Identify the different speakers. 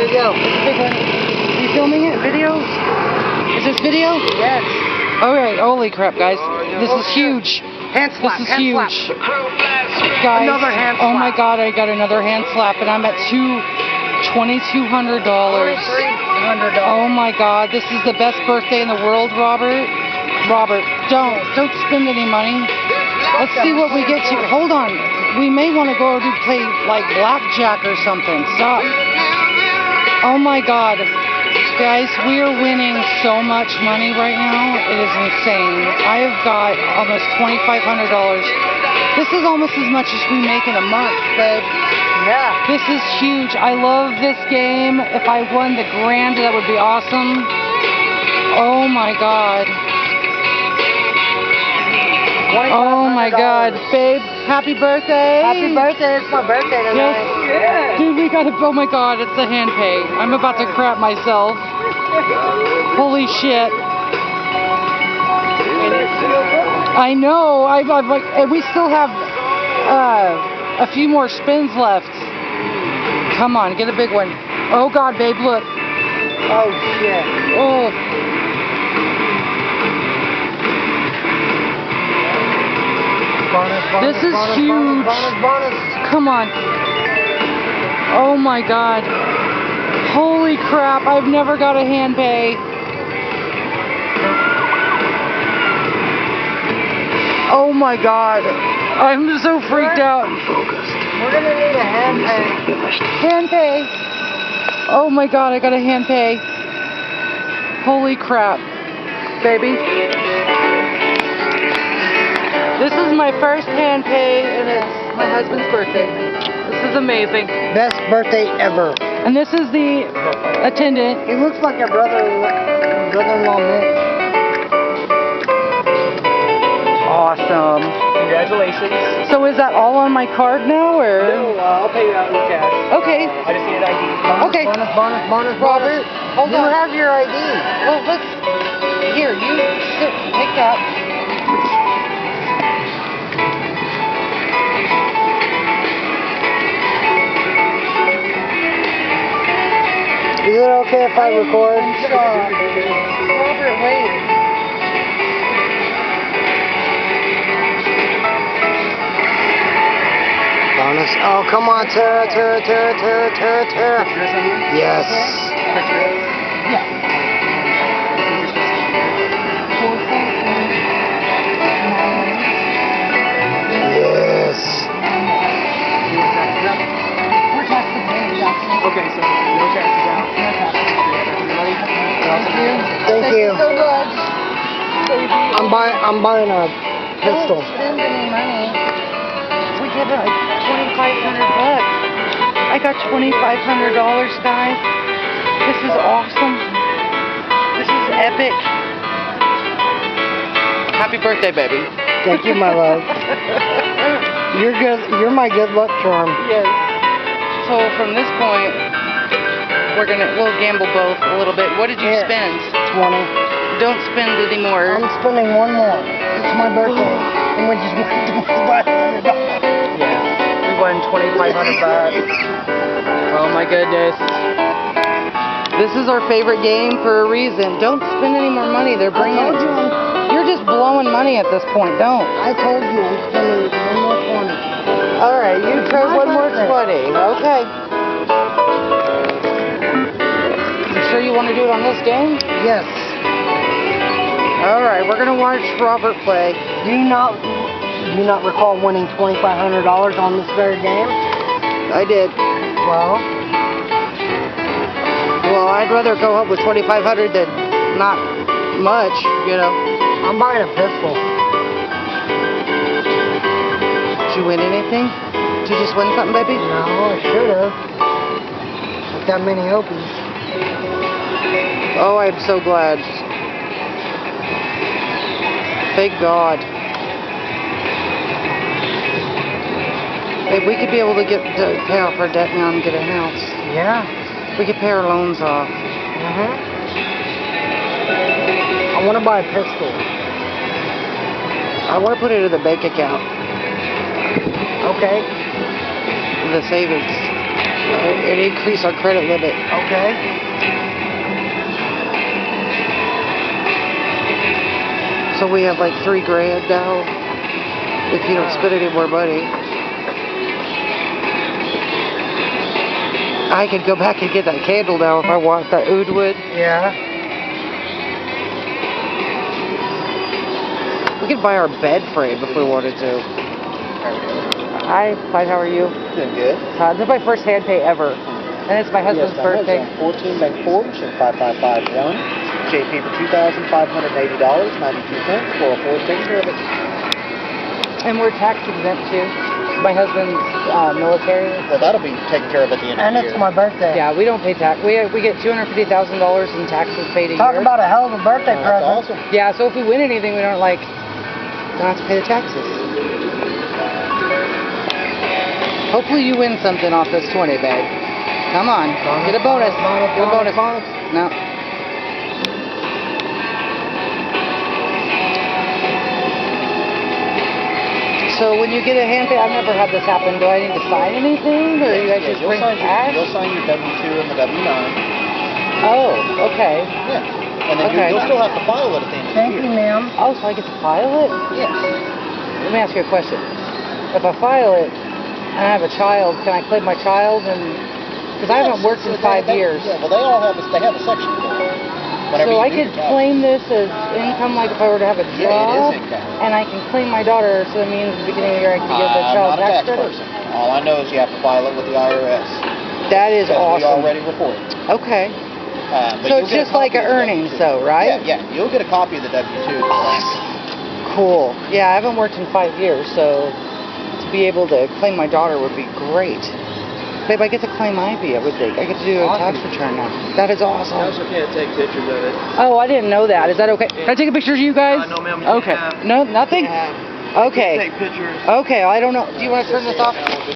Speaker 1: There you go.
Speaker 2: It's a big one. Are you filming it? Video? Is this video?
Speaker 1: Yes.
Speaker 2: Alright, holy crap, guys. This is huge.
Speaker 1: Hand slap.
Speaker 2: This is
Speaker 1: hand
Speaker 2: huge.
Speaker 1: Slap.
Speaker 2: Guys,
Speaker 1: Another hand slap.
Speaker 2: oh my god, I got another hand slap, and I'm at $2,200. Oh my god, this is the best birthday in the world, Robert. Robert, don't spend any money. Let's see what we get to. Hold on. We may want to go to play like blackjack or something. Stop. Oh my god. Guys, we are winning so much money right now. It is insane. I have got almost $2,500. This is almost as much as we make in a month, babe.
Speaker 1: Yeah.
Speaker 2: This is huge. I love this game. If I won the grand, that would be awesome. Oh my god. Oh my god. Babe, happy birthday.
Speaker 1: Happy birthday. It's my birthday tonight.
Speaker 2: Yes. Dude, we gotta, oh my god, it's the hand pay. I'm about to crap myself. Holy shit. I know. I'm like, and we still have a few more spins left. Come on, get a big one. Oh god, babe, look.
Speaker 1: Oh shit.
Speaker 2: Oh. This is huge.
Speaker 1: Bonus.
Speaker 2: Come on. Oh my god. Holy crap, I've never got a hand pay. Oh my god. I'm so freaked out.
Speaker 1: We're gonna need a hand pay.
Speaker 2: Hand pay. Oh my god, I got a hand pay. Holy crap. Baby. This is my first hand pay, and it's my husband's birthday. This is amazing.
Speaker 1: Best birthday ever.
Speaker 2: And this is the attendant.
Speaker 1: He looks like your brother-in-law Nick.
Speaker 2: Awesome.
Speaker 3: Congratulations.
Speaker 2: So is that all on my card now, or?
Speaker 3: No, I'll pay you out in cash.
Speaker 2: Okay.
Speaker 3: I just need an ID.
Speaker 2: Okay.
Speaker 1: Bonus.
Speaker 2: Robert, hold
Speaker 1: you
Speaker 2: on.
Speaker 1: have your ID.
Speaker 2: Well, let's. Here, you sit. Take that.
Speaker 1: Is it okay if I record?
Speaker 2: Robert, wait.
Speaker 1: Bonus. Oh, come on, Tara. Yes.
Speaker 2: Yeah.
Speaker 1: Yes.
Speaker 2: We're testing it.
Speaker 3: Okay, so no taxes out.
Speaker 1: Thank you.
Speaker 2: So much.
Speaker 1: I'm buying a pistol.
Speaker 2: Don't spend any money. We get like $2,500. I got $2,500, guys. This is awesome. This is epic. Happy birthday, baby.
Speaker 1: Thank you, my love. You're good. You're my good luck charm.
Speaker 2: Yes. So from this point, we'll gamble both a little bit. What did you spend?
Speaker 1: 20.
Speaker 2: Don't spend any more.
Speaker 1: I'm spending one more. It's my birthday, and we just won $2,500.
Speaker 2: Yeah, we won $2,500. Oh my goodness. This is our favorite game for a reason. Don't spend any more money. They're bringing.
Speaker 1: I told you.
Speaker 2: You're just blowing money at this point. Don't.
Speaker 1: I told you I'm spending one more 20.
Speaker 2: All right, you try one more 20. Okay. You sure you want to do it on this game?
Speaker 1: Yes.
Speaker 2: All right, we're gonna watch Robert play.
Speaker 1: Do you not recall winning $2,500 on this very game?
Speaker 2: I did.
Speaker 1: Well,
Speaker 2: I'd rather go up with $2,500 than not much, you know.
Speaker 1: I'm buying a pistol.
Speaker 2: Did you win anything? Did you just win something, baby?
Speaker 1: No, I should have. With that many opies.
Speaker 2: Oh, I'm so glad. Thank God. Babe, we could be able to pay off our debt now and get a house.
Speaker 1: Yeah.
Speaker 2: We could pay our loans off.
Speaker 1: I want to buy a pistol.
Speaker 2: I want to put it in the bank account.
Speaker 1: Okay.
Speaker 2: The savings. It increased our credit limit.
Speaker 1: Okay.
Speaker 2: So we have like $3,000 now. If you don't spend any more money. I could go back and get that candle now if I want, that oud wood.
Speaker 1: Yeah.
Speaker 2: We could buy our bed frame if we wanted to. Hi, Clyde, how are you?
Speaker 4: Doing good.
Speaker 2: This is my first hand pay ever. And it's my husband's birthday.
Speaker 4: 14 Bank Forge and 5551. JP for $2,580.92. 404 taking care of it.
Speaker 2: And we're tax exempt too. My husband's military.
Speaker 4: Well, that'll be taken care of at the end
Speaker 1: And
Speaker 4: of the
Speaker 1: it's
Speaker 4: year.
Speaker 1: my birthday.
Speaker 2: Yeah, we don't pay tax. We get $250,000 in taxes paid a
Speaker 1: Talk
Speaker 2: year.
Speaker 1: about a hell of a birthday
Speaker 4: That's
Speaker 1: present.
Speaker 4: awesome.
Speaker 2: Yeah, so if we win anything, we don't have to pay the taxes. Hopefully you win something off this 20, babe. Come on, get a bonus. Get a bonus. No. So when you get a hand pay, I've never had this happen. Do I need to sign anything, or you guys just
Speaker 4: you'll
Speaker 2: bring cash?
Speaker 4: You'll sign your W-2 and the W-9.
Speaker 2: Oh, okay.
Speaker 4: Yeah. And then
Speaker 2: Okay.
Speaker 4: you'll still have to file it at the end of the
Speaker 1: Thank
Speaker 4: year.
Speaker 1: you, ma'am.
Speaker 2: Oh, so I get to file it?
Speaker 4: Yes.
Speaker 2: Let me ask you a question. If I file it and I have a child, can I claim my child? And because I haven't worked in 5 years.
Speaker 4: Yeah, well, they have a section for it. Whenever
Speaker 2: So
Speaker 4: you
Speaker 2: I
Speaker 4: do
Speaker 2: could
Speaker 4: your taxes.
Speaker 2: claim this as income, like if I were to have a
Speaker 4: Yeah, it
Speaker 2: job,
Speaker 4: is income.
Speaker 2: and I can claim my daughter, so that means at the beginning of the year I can give the
Speaker 4: I'm
Speaker 2: child
Speaker 4: not a tax
Speaker 2: credit.
Speaker 4: person. All I know is you have to file it with the IRS.
Speaker 2: That is
Speaker 4: Because we
Speaker 2: awesome.
Speaker 4: already report it.
Speaker 2: Okay.
Speaker 4: But
Speaker 2: So
Speaker 4: you'll
Speaker 2: it's
Speaker 4: get a
Speaker 2: just like
Speaker 4: copy
Speaker 2: an
Speaker 4: of the
Speaker 2: earnings,
Speaker 4: W-2.
Speaker 2: though, right?
Speaker 4: Yeah, you'll get a copy of the W-2.
Speaker 2: Awesome. Cool. Yeah, I haven't worked in 5 years, so to be able to claim my daughter would be great. Babe, I get to claim Ivy, I would think. I get to do a tax return now. That is
Speaker 3: You
Speaker 2: awesome.
Speaker 3: also can't take pictures of it.
Speaker 2: Oh, I didn't know that. Is that okay? Can I take a picture of you guys?
Speaker 3: No, ma'am.
Speaker 2: Okay. No, nothing? Okay.
Speaker 3: Take pictures.
Speaker 2: Okay, I don't know. Do you want to turn this off?